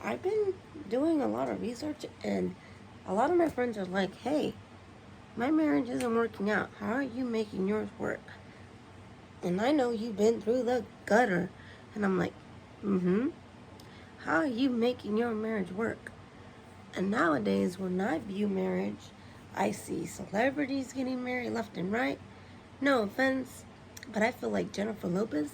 I've been doing a lot of research, and a lot of my friends are like, hey, my marriage isn't working out. How are you making yours work? And I know you've been through the gutter. And I'm like, mm hmm. How are you making your marriage work? And nowadays, when I view marriage, I see celebrities getting married left and right. No offense, but I feel like Jennifer Lopez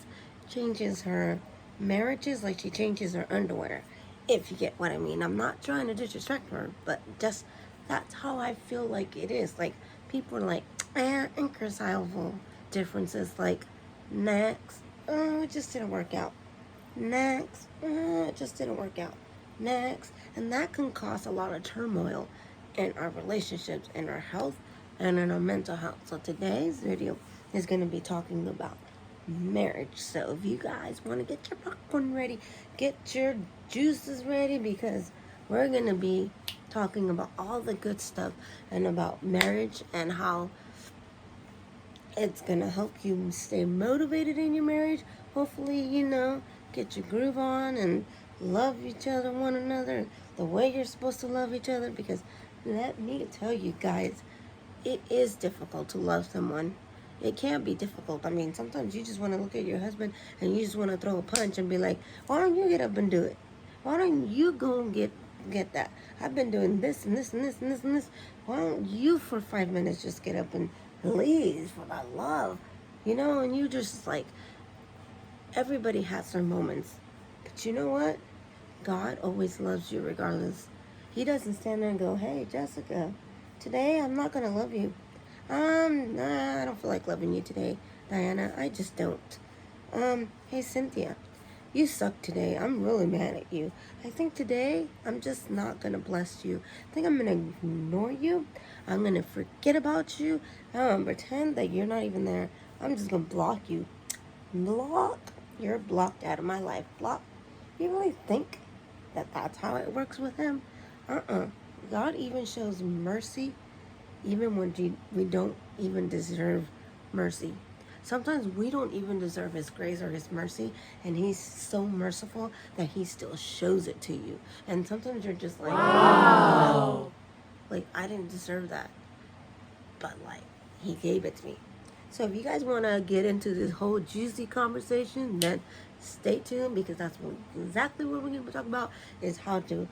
changes her marriages like she changes her underwear. If you get what I mean. I'm not trying to disrespect her, but just that's how I feel like it is. Like people are like, irreconcilable differences. Like next, it just didn't work out. Next, it just didn't work out. Next, and that can cause a lot of turmoil in our relationships, in our health, and in our mental health. So today's video is going to be talking about marriage. So if you guys want to get your popcorn ready, get your juices ready, because we're going to be talking about all the good stuff and about marriage and how it's going to help you stay motivated in your marriage. Hopefully, get your groove on and love each other, one another, the way you're supposed to love each other. Because let me tell you guys, it is difficult to love someone. It can be difficult. I mean, sometimes you just want to look at your husband and you just want to throw a punch and be like, why don't you get up and do it? Why don't you go and get that? I've been doing this and this and this and this and this. Why don't you for 5 minutes just get up and please, for that love? And you just like, everybody has their moments. But you know what? God always loves you regardless. He doesn't stand there and go, hey, Jessica, today I'm not going to love you. Nah, I don't feel like loving you today, Diana. I just don't. Hey, Cynthia, you suck today. I'm really mad at you. I think today I'm just not going to bless you. I think I'm going to ignore you. I'm going to forget about you. I'm going to pretend that you're not even there. I'm just going to block you. Block? You're blocked out of my life. Block? You really think that that's how it works with him? God even shows mercy even when we don't even deserve mercy. Sometimes we don't even deserve his grace or his mercy, and he's so merciful that he still shows it to you. And sometimes you're just like, wow, like I didn't deserve that, but like he gave it to me. So if you guys want to get into this whole juicy conversation, then stay tuned, because that's exactly what we're going to talk about, is how to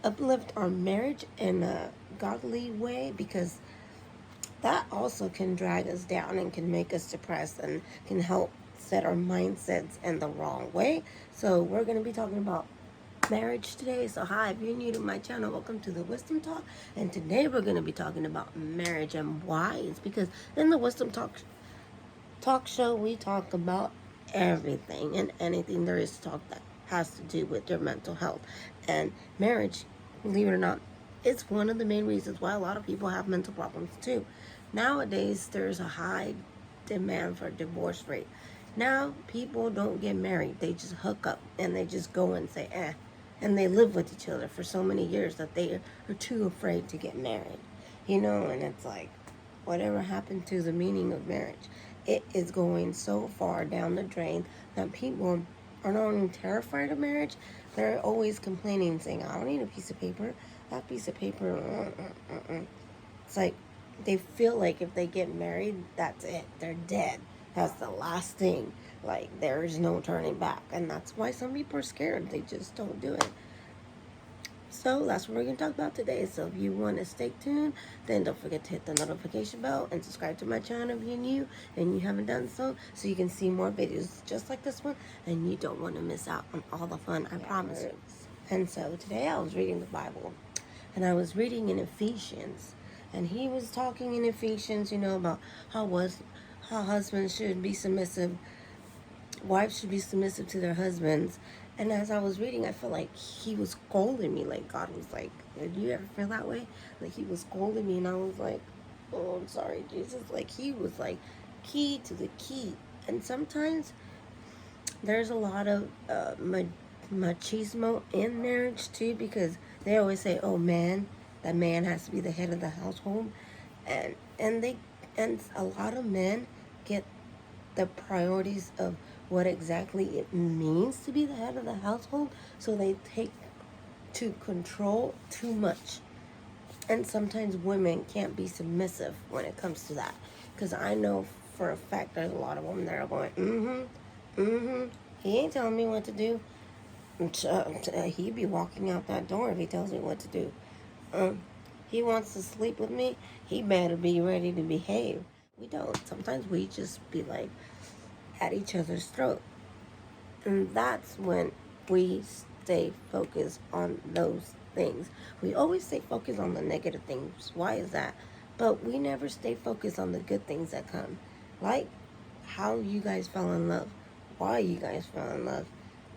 uplift our marriage in a godly way, because that also can drag us down and can make us depressed and can help set our mindsets in the wrong way. So we're going to be talking about marriage today. So hi, if you're new to my channel, welcome to the Wisdom Talk. And today we're going to be talking about marriage and why. It's because in the Wisdom Talk show, we talk about everything and anything there is to talk that has to do with your mental health. And marriage, believe it or not, it's one of the main reasons why a lot of people have mental problems too. Nowadays, there's a high demand for divorce rate. Now, people don't get married. They just hook up and they just go and say, and they live with each other for so many years that they are too afraid to get married. And it's like, whatever happened to the meaning of marriage? It is going so far down the drain that people are not only terrified of marriage, they're always complaining, saying, I don't need a piece of paper. That piece of paper, It's like they feel like if they get married, that's it. They're dead. That's the last thing. Like, there's no turning back. And that's why some people are scared. They just don't do it. So that's what we're going to talk about today. So if you want to stay tuned, then don't forget to hit the notification bell and subscribe to my channel if you're new and you haven't done so you can see more videos just like this one, and you don't want to miss out on all the fun, I promise you. And so today I was reading the Bible, and I was reading in Ephesians, and he was talking in Ephesians, about how husbands should be submissive, wives should be submissive to their husbands. And as I was reading, I felt like he was scolding me. Like God was like, "Did you ever feel that way?" Like he was scolding me, and I was like, "Oh, I'm sorry, Jesus." Like he was like key to the key. And sometimes there's a lot of machismo in marriage too, because they always say, "Oh, that man has to be the head of the household," and a lot of men get the priorities of what exactly it means to be the head of the household. So they take to control too much. And sometimes women can't be submissive when it comes to that. Because I know for a fact there's a lot of women that are going, he ain't telling me what to do. He'd be walking out that door if he tells me what to do. He wants to sleep with me, he better be ready to behave. We don't. Sometimes we just be like at each other's throat. And that's when we stay focused on those things. We always stay focused on the negative things. Why is that? But we never stay focused on the good things that come. Like how you guys fell in love, why you guys fell in love,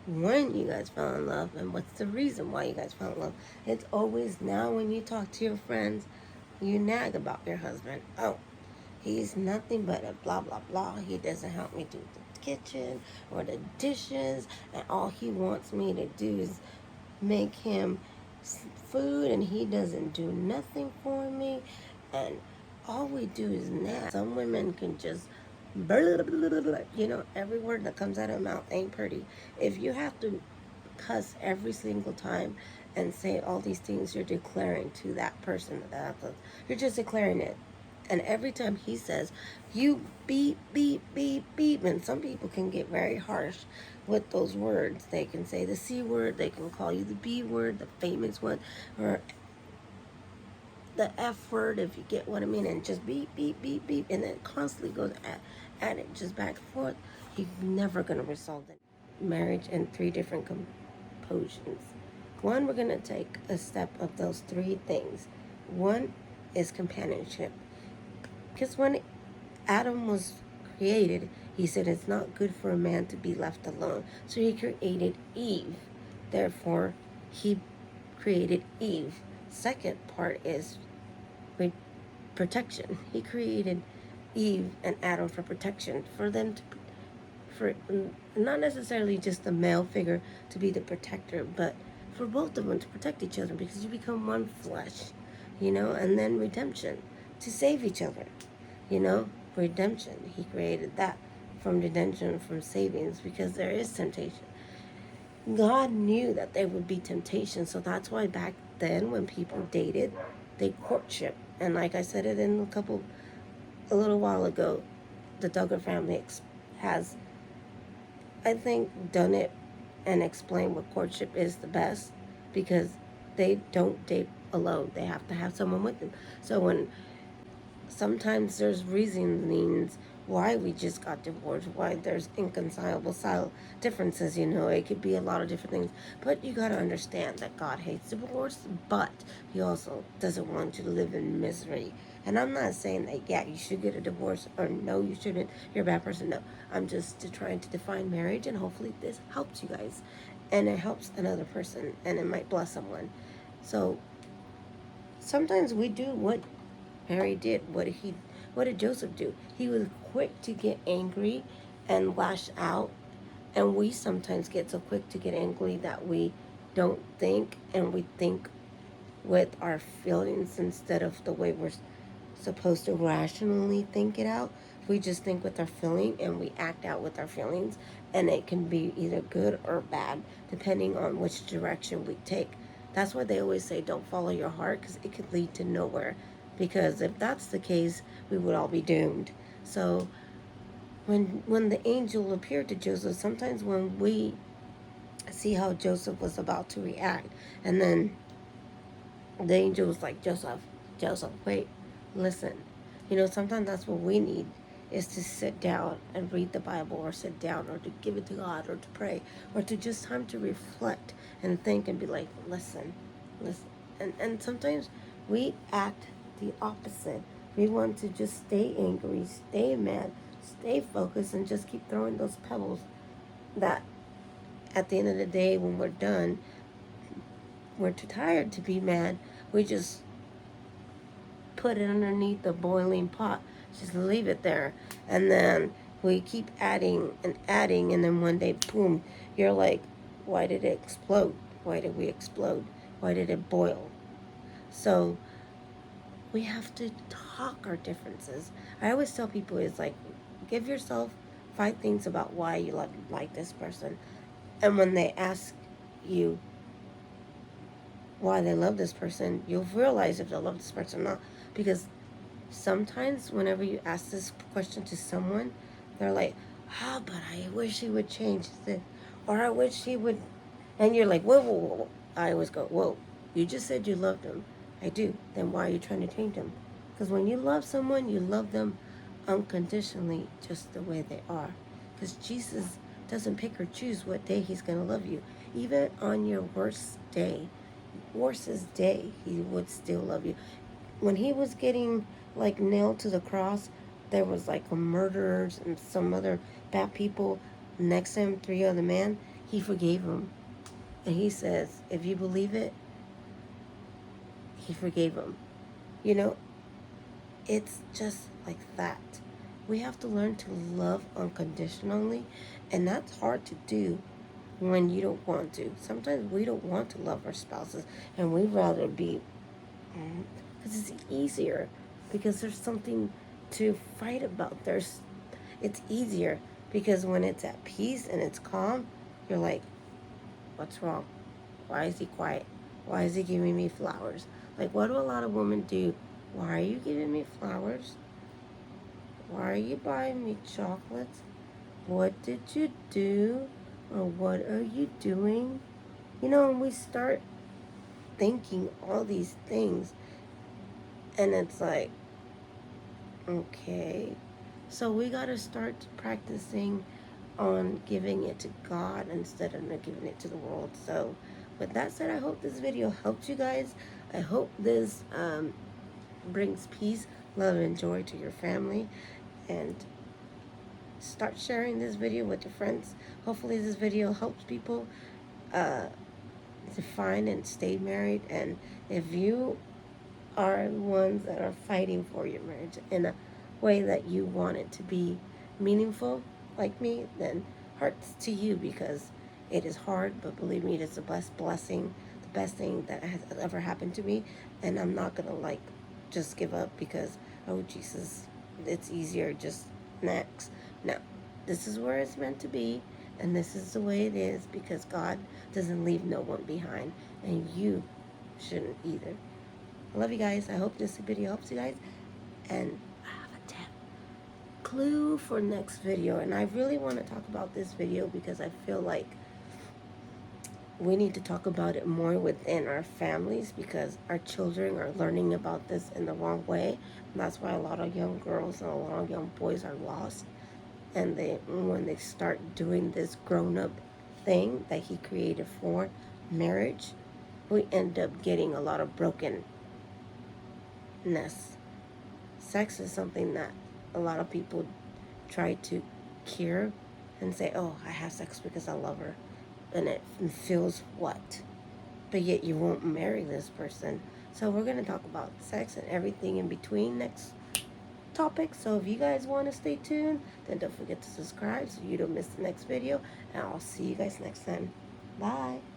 when you guys fell in love, and what's the reason why you guys fell in love. It's always now when you talk to your friends, you nag about your husband. Oh, he's nothing but a blah, blah, blah. He doesn't help me do the kitchen or the dishes. And all he wants me to do is make him food, and he doesn't do nothing for me. And all we do is nag. Some women can just, every word that comes out of their mouth ain't pretty. If you have to cuss every single time and say all these things you're declaring to that person, you're just declaring it. And every time he says, you beep, beep, beep, beep, and some people can get very harsh with those words. They can say the C word, they can call you the B word, the famous one, or the F word, if you get what I mean, and just beep, beep, beep, beep, and then constantly goes at it just back and forth. You're never going to resolve it. Marriage in 3 different compositions. One, we're going to take a step of those 3 things. One is companionship. Because when Adam was created, he said it's not good for a man to be left alone. So he created Eve. Therefore, he created Eve. Second part is protection. He created Eve and Adam for protection, for them to, for not necessarily just the male figure to be the protector, but for both of them to protect each other, because you become one flesh, and then redemption, to save each other, redemption. He created that from redemption, from savings, because there is temptation. God knew that there would be temptation, so that's why back then when people dated, they courtship. And like I said it in a little while ago, the Duggar family has, I think, done it and explained what courtship is the best, because they don't date alone. They have to have someone with them. So when sometimes there's reasonings why we just got divorced, why there's inconcilable differences, it could be a lot of different things. But you got to understand that God hates divorce, but he also doesn't want you to live in misery. And I'm not saying that, yeah, you should get a divorce, or no, you shouldn't, you're a bad person. No, I'm just trying to define marriage, and hopefully this helps you guys. And it helps another person, and it might bless someone. So sometimes we do what Mary did. What did Joseph do? He was quick to get angry and lash out. And we sometimes get so quick to get angry that we don't think, and we think with our feelings instead of the way we're supposed to rationally think it out. We just think with our feeling, and we act out with our feelings, and it can be either good or bad depending on which direction we take. That's why they always say don't follow your heart, because it could lead to nowhere. Because if that's the case, we would all be doomed. So when the angel appeared to Joseph, sometimes when we see how Joseph was about to react, and then the angel was like, Joseph, wait, listen. Sometimes that's what we need, is to sit down and read the Bible, or sit down, or to give it to God, or to pray, or to just time to reflect and think and be like, listen. And sometimes we act the opposite. We want to just stay angry, stay mad, stay focused, and just keep throwing those pebbles that at the end of the day, when we're done, we're too tired to be mad. We just put it underneath the boiling pot, just leave it there, and then we keep adding, and then one day, boom, you're like, why did it explode? Why did we explode? Why did it boil? So we have to talk our differences. I always tell people, it's like, give yourself 5 things about why you like this person. And when they ask you why they love this person, you'll realize if they love this person or not. Because sometimes whenever you ask this question to someone, they're like, "Ah, but I wish he would change this," or "I wish he would," and you're like, "Whoa, whoa, whoa, whoa." I always go, "Whoa, you just said you loved him." I do. Then why are you trying to change him? Because when you love someone, you love them unconditionally, just the way they are. Because Jesus doesn't pick or choose what day he's going to love you. Even on your worstest day, he would still love you. When he was getting like nailed to the cross, there was like murderers and some other bad people next to him, 3 other men. He forgave them. And he says, if you believe it, he forgave them. You know, it's just like that. We have to learn to love unconditionally, and that's hard to do when you don't want to. Sometimes we don't want to love our spouses, and we'd rather be, because it's easier, because there's something to fight about. It's easier because when it's at peace and it's calm, you're like, what's wrong? Why is he quiet? Why is he giving me flowers? Like, what do a lot of women do? Why are you giving me flowers? Why are you buying me chocolates? What did you do? Or what are you doing? You know, and we start thinking all these things, and it's like, okay. So we got to start practicing on giving it to God instead of giving it to the world. So with that said, I hope this video helped you guys. I hope this brings peace, love, and joy to your family. And start sharing this video with your friends. Hopefully this video helps people to find and stay married. And if you are the ones that are fighting for your marriage in a way that you want it to be meaningful, like me, then hearts to you, because it is hard, but believe me, it is the blessing, the best thing that has ever happened to me. And I'm not gonna like just give up because, oh Jesus, it's easier, just next. No, this is where it's meant to be, and this is the way it is, because God doesn't leave no one behind, and you shouldn't either. I love you guys. I hope this video helps you guys. And I have a tip. Clue for next video. And I really want to talk about this video because I feel like we need to talk about it more within our families, because our children are learning about this in the wrong way. And that's why a lot of young girls and a lot of young boys are lost. And when they start doing this grown-up thing that he created for marriage, we end up getting a lot of brokenness. Sex is something that a lot of people try to cure and say, oh, I have sex because I love her. And it feels what? But yet you won't marry this person. So we're going to talk about sex and everything in between next topic. So if you guys want to stay tuned, then don't forget to subscribe so you don't miss the next video. And I'll see you guys next time. Bye.